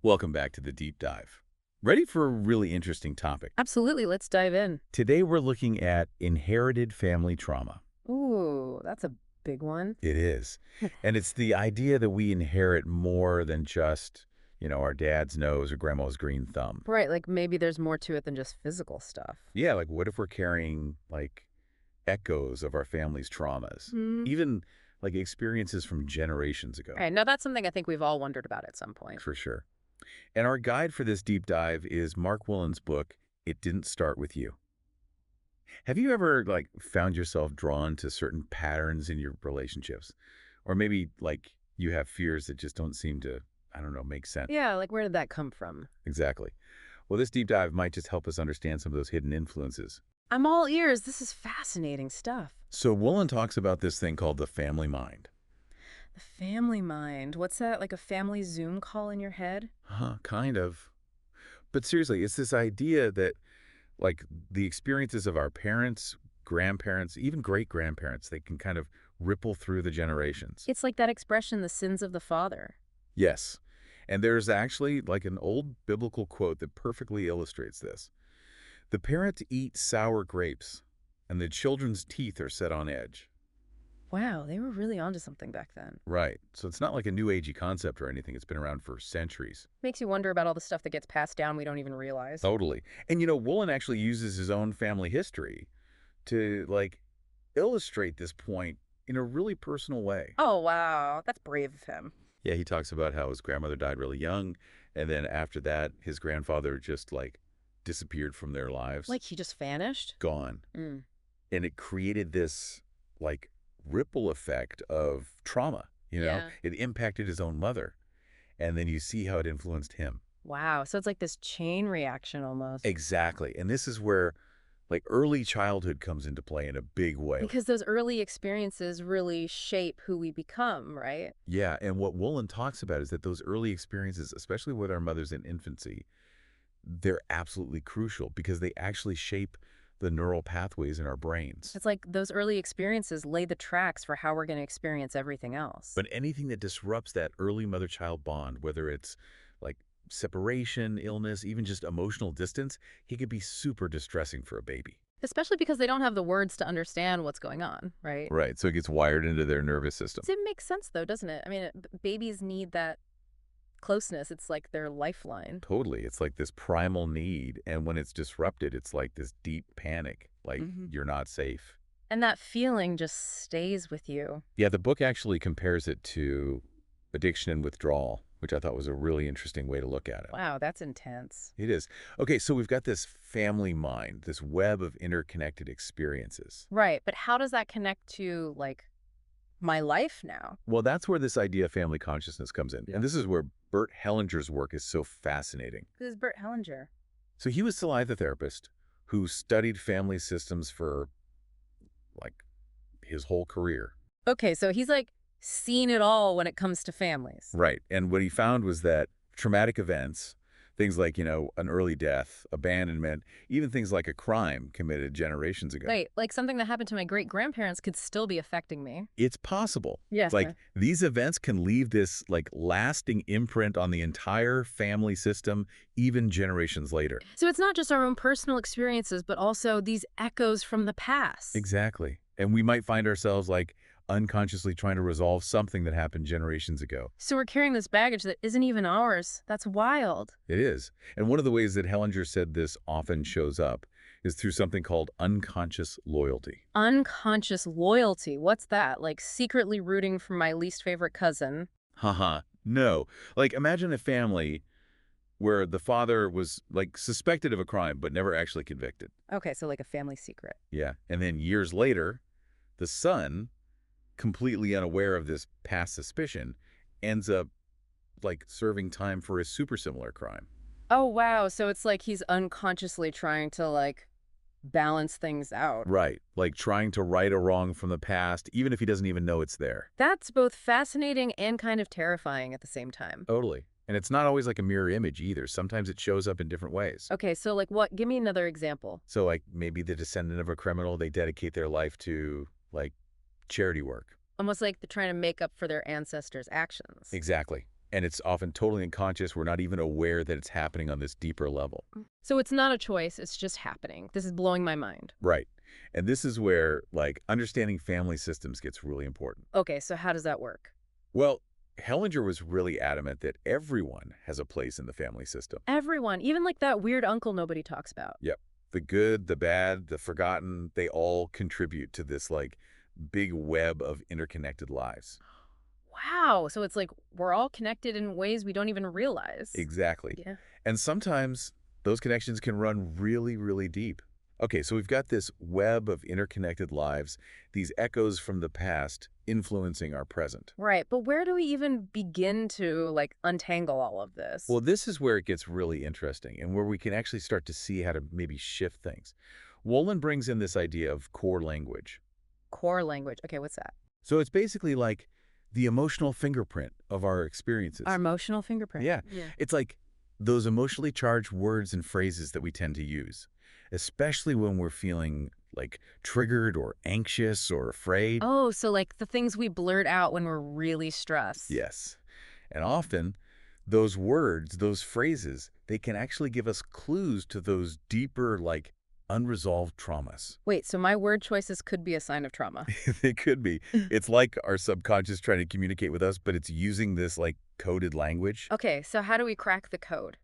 Welcome back to the deep dive. Ready for a really interesting topic? Absolutely. Let's dive in. Today we're looking at inherited family trauma. Ooh, that's a big one. It is. And it's the idea that we inherit more than just, our dad's nose or grandma's green thumb. Right, like maybe there's more to it than just physical stuff. Yeah, like what if we're carrying echoes of our family's traumas? Hmm. Even like experiences from generations ago, Right, now that's something I think we've all wondered about at some point. for sure. And our guide for this deep dive is Mark Wolynn's book, It Didn't Start With You. Have you ever found yourself drawn to certain patterns in your relationships? Or maybe you have fears that just don't seem to, I don't know, make sense. Yeah, like where did that come from? Exactly. Well, this deep dive might just help us understand some of those hidden influences. I'm all ears. This is fascinating stuff. So Wolin talks about this thing called the family mind. The family mind. What's that? Like a family Zoom call in your head? Kind of. But seriously, it's this idea that the experiences of our parents, grandparents, even great-grandparents, they can kind of ripple through the generations. It's like that expression, the sins of the father. Yes. And there's actually an old biblical quote that perfectly illustrates this. The parents eat sour grapes, and the children's teeth are set on edge. Wow, they were really onto something back then. Right. So it's not like a new agey concept or anything. It's been around for centuries. Makes you wonder about all the stuff that gets passed down we don't even realize. Totally. And Woolen actually uses his own family history to illustrate this point in a really personal way. Oh, wow. That's brave of him. Yeah, he talks about how his grandmother died really young, and then after that, his grandfather just disappeared from their lives. Like he just vanished? Gone. Mm. And it created this ripple effect of trauma, Yeah. It impacted his own mother, and then you see how it influenced him. Wow. So it's like this chain reaction almost. Exactly. And this is where early childhood comes into play in a big way. Because those early experiences really shape who we become, right? Yeah, and what Wolin talks about is that those early experiences, especially with our mothers in infancy, they're absolutely crucial because they actually shape the neural pathways in our brains. It's like those early experiences lay the tracks for how we're going to experience everything else. But anything that disrupts that early mother-child bond, whether it's separation, illness, even just emotional distance, it could be super distressing for a baby. Especially because they don't have the words to understand what's going on, right? Right, so it gets wired into their nervous system. It makes sense, though, doesn't it? I mean, babies need that closeness. It's like their lifeline. Totally. It's like this primal need, and when it's disrupted, it's like this deep panic, you're not safe. And that feeling just stays with you. Yeah, the book actually compares it to addiction and withdrawal, which I thought was a really interesting way to look at it. Wow, that's intense. It is. Okay, so we've got this family mind, this web of interconnected experiences. Right, but how does that connect to, like, my life now? Well, that's where this idea of family consciousness comes in. Yeah. And this is where Bert Hellinger's work is so fascinating. Who's Bert Hellinger? So he was still a therapist who studied family systems for his whole career. Okay, so he's like seen it all when it comes to families. Right. And what he found was that traumatic events, things like, an early death, abandonment, even things like a crime committed generations ago. Wait, like something that happened to my great-grandparents could still be affecting me. It's possible. Yes. These events can leave this lasting imprint on the entire family system, even generations later. So it's not just our own personal experiences, but also these echoes from the past. Exactly. And we might find ourselves unconsciously trying to resolve something that happened generations ago. So we're carrying this baggage that isn't even ours. That's wild. It is. And one of the ways that Hellinger said this often shows up is through something called unconscious loyalty. Unconscious loyalty. What's that? Like secretly rooting for my least favorite cousin? Haha. No. Imagine a family where the father was suspected of a crime but never actually convicted. Okay, so like a family secret. Yeah. And then years later, the son, completely unaware of this past suspicion, ends up serving time for a super similar crime. Oh, wow. So it's like he's unconsciously trying to balance things out. Right. Trying to right a wrong from the past, even if he doesn't even know it's there. That's both fascinating and kind of terrifying at the same time. Totally. And it's not always a mirror image either. Sometimes it shows up in different ways. Okay, so what? Give me another example. So maybe the descendant of a criminal, they dedicate their life to charity work. Almost like they're trying to make up for their ancestors' actions. Exactly. And it's often totally unconscious. We're not even aware that it's happening on this deeper level. So it's not a choice, it's just happening. This is blowing my mind. Right. And this is where, like, understanding family systems gets really important. Okay, so how does that work? Well, Hellinger was really adamant that everyone has a place in the family system. Everyone, even like that weird uncle nobody talks about. Yep. The good, the bad, the forgotten, they all contribute to this, like, big web of interconnected lives. Wow, so it's like we're all connected in ways we don't even realize. Exactly. Yeah. And sometimes those connections can run really, really deep. Okay, so we've got this web of interconnected lives, these echoes from the past influencing our present. Right, but where do we even begin to like untangle all of this? Well, this is where it gets really interesting and where we can actually start to see how to maybe shift things. Wolin brings in this idea of core language. Core language. Okay, what's that? So it's basically like the emotional fingerprint of our experiences. Our emotional fingerprint. Yeah. Yeah. It's like those emotionally charged words and phrases that we tend to use, especially when we're feeling like triggered or anxious or afraid. Oh, so like the things we blurt out when we're really stressed. Yes. And often those words, those phrases, they can actually give us clues to those deeper, like unresolved traumas. Wait, so my word choices could be a sign of trauma. They could be. It's like our subconscious trying to communicate with us, but it's using this like coded language. Okay, so how do we crack the code?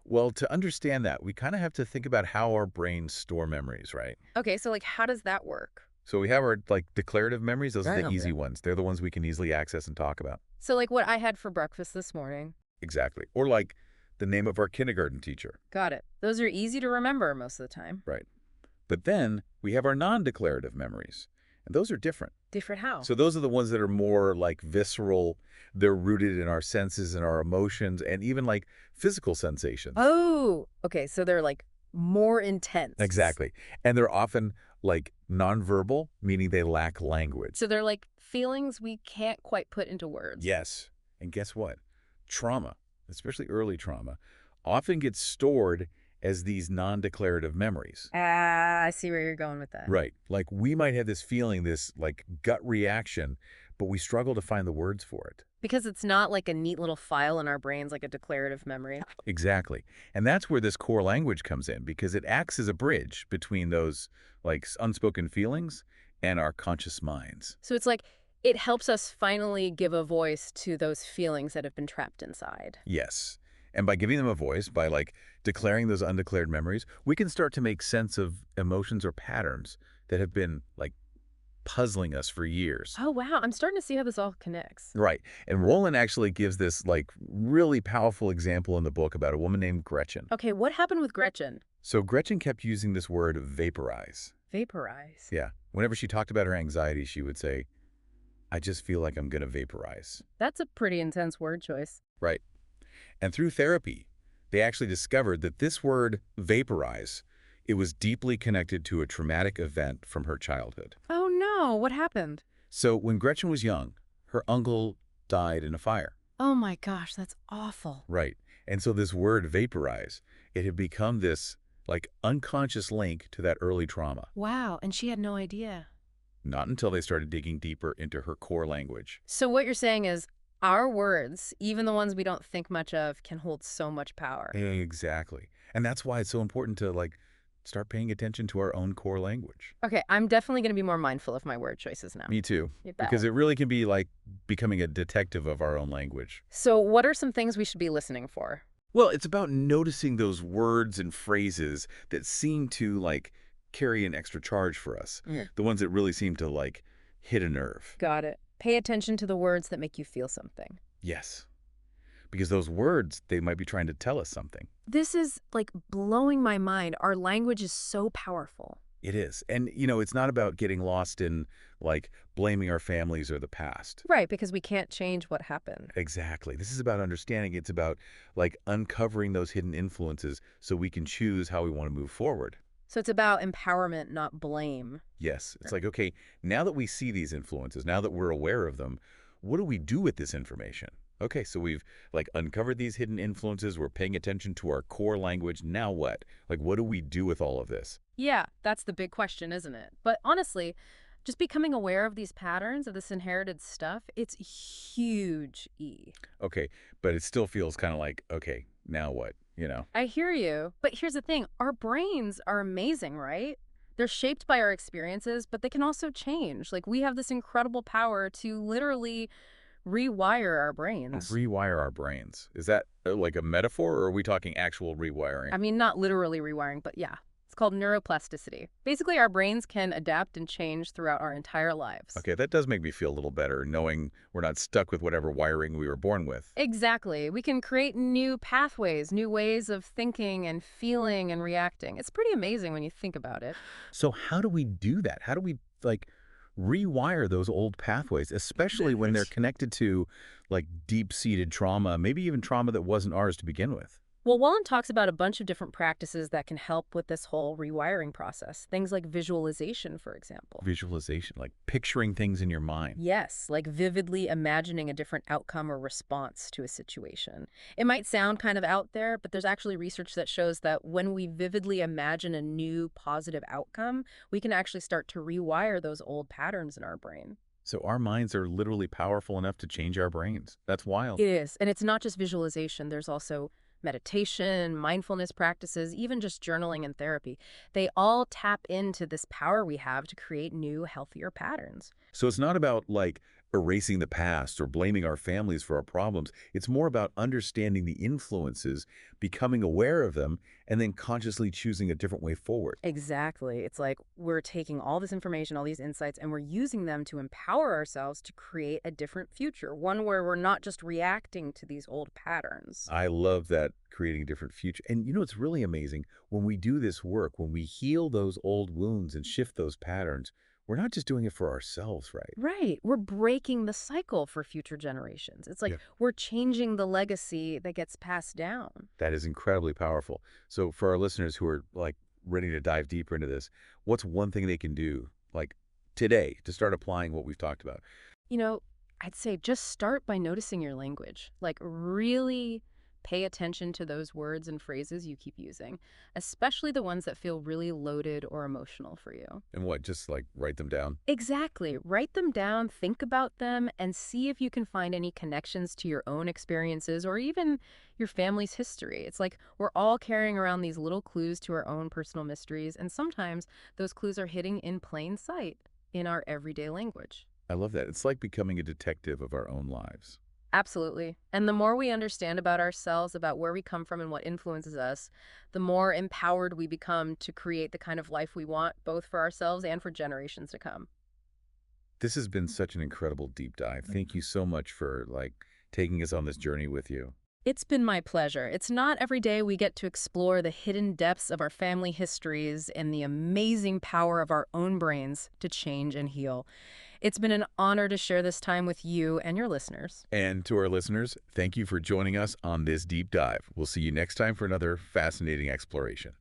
Well, to understand that, we kind of have to think about how our brains store memories, right? Okay, so like how does that work? So we have our like declarative memories. Those are Right. the easy ones. They're the ones we can easily access and talk about. So like what I had for breakfast this morning. Exactly. Or like the name of our kindergarten teacher. Got it. Those are easy to remember most of the time. Right. But then we have our non-declarative memories. And those are different. Different how? So those are the ones that are more like visceral. They're rooted in our senses and our emotions and even like physical sensations. Oh, okay, so they're like more intense. Exactly. And they're often like nonverbal, meaning they lack language. So they're like feelings we can't quite put into words. Yes. And guess what? Trauma, especially early trauma, often gets stored as these non-declarative memories. Ah, I see where you're going with that. Right. Like we might have this feeling, this like gut reaction, but we struggle to find the words for it. Because it's not like a neat little file in our brains like a declarative memory. Exactly. And that's where this core language comes in because it acts as a bridge between those like unspoken feelings and our conscious minds. So it's like it helps us finally give a voice to those feelings that have been trapped inside. Yes. And by giving them a voice, by like declaring those undeclared memories, we can start to make sense of emotions or patterns that have been like puzzling us for years. Oh, wow. I'm starting to see how this all connects. Right. And Roland actually gives this like really powerful example in the book about a woman named Gretchen. Okay, what happened with Gretchen? So Gretchen kept using this word vaporize. Vaporize. Yeah. Whenever she talked about her anxiety, she would say, I just feel like I'm going to vaporize. That's a pretty intense word choice. Right. And through therapy, they actually discovered that this word vaporize, it was deeply connected to a traumatic event from her childhood. Oh, no. What happened? So when Gretchen was young, her uncle died in a fire. Oh, my gosh. That's awful. Right. And so this word vaporize, it had become this like unconscious link to that early trauma. Wow. And she had no idea. Not until they started digging deeper into her core language. So what you're saying is our words, even the ones we don't think much of, can hold so much power. Exactly. And that's why it's so important to like start paying attention to our own core language. Okay, I'm definitely going to be more mindful of my word choices now. Me too. You bet. Because it really can be like becoming a detective of our own language. So what are some things we should be listening for? Well, it's about noticing those words and phrases that seem to like carry an extra charge for us. The ones that really seem to like hit a nerve. Got it. Pay attention to the words that make you feel something. Yes. Because those words, they might be trying to tell us something. This is like blowing my mind. Our language is so powerful. It is. And, you know, it's not about getting lost in like blaming our families or the past. Right, because we can't change what happened. Exactly. This is about understanding. It's about like uncovering those hidden influences so we can choose how we want to move forward. So it's about empowerment, not blame. Yes. It's like, okay, now that we see these influences, now that we're aware of them, what do we do with this information? Okay, so we've like uncovered these hidden influences. We're paying attention to our core language. Now what? Like, what do we do with all of this? Yeah, that's the big question, isn't it? But honestly, Just becoming aware of these patterns, of this inherited stuff, it's huge E. Okay, but it still feels kind of like, okay, now what? I hear you. But here's the thing, our brains are amazing, right? They're shaped by our experiences, but they can also change. Like, we have this incredible power to literally rewire our brains. Rewire our brains. Is that like a metaphor, or are we talking actual rewiring? I mean, not literally rewiring, but yeah. It's called neuroplasticity. Basically, our brains can adapt and change throughout our entire lives. Okay, that does make me feel a little better, knowing we're not stuck with whatever wiring we were born with. Exactly. We can create new pathways, new ways of thinking and feeling and reacting. It's pretty amazing when you think about it. So how do we do that? How do we, like, rewire those old pathways, especially when they're connected to, like, deep-seated trauma, maybe even trauma that wasn't ours to begin with? Well, Wolynn talks about a bunch of different practices that can help with this whole rewiring process. Things like visualization, for example. Visualization, like picturing things in your mind. Yes, like vividly imagining a different outcome or response to a situation. It might sound kind of out there, but there's actually research that shows that when we vividly imagine a new positive outcome, we can actually start to rewire those old patterns in our brain. So our minds are literally powerful enough to change our brains. That's wild. It is. And it's not just visualization, there's also meditation, mindfulness practices, even just journaling and therapy. They all tap into this power we have to create new, healthier patterns. So it's not about, like, erasing the past or blaming our families for our problems. It's more about understanding the influences, becoming aware of them, and then consciously choosing a different way forward. Exactly. It's like we're taking all this information, all these insights, and we're using them to empower ourselves to create a different future, one where we're not just reacting to these old patterns. I love that, creating a different future. And it's really amazing when we do this work, when we heal those old wounds and shift those patterns, we're not just doing it for ourselves, right? Right. We're breaking the cycle for future generations. It's like Yeah. we're changing the legacy that gets passed down. That is incredibly powerful. So for our listeners who are, like, ready to dive deeper into this, what's one thing they can do, like, today to start applying what we've talked about? You know, I'd say just start by noticing your language. Like, really pay attention to those words and phrases you keep using, especially the ones that feel really loaded or emotional for you. And what, just like write them down? Exactly. Write them down, think about them, and see if you can find any connections to your own experiences or even your family's history. It's like we're all carrying around these little clues to our own personal mysteries, and sometimes those clues are hidden in plain sight in our everyday language. I love that. It's like becoming a detective of our own lives. Absolutely. And the more we understand about ourselves, about where we come from and what influences us, the more empowered we become to create the kind of life we want, both for ourselves and for generations to come. This has been such an incredible deep dive. Thank you so much for, like, taking us on this journey with you. It's been my pleasure. It's not every day we get to explore the hidden depths of our family histories and the amazing power of our own brains to change and heal. It's been an honor to share this time with you and your listeners. And to our listeners, thank you for joining us on this deep dive. We'll see you next time for another fascinating exploration.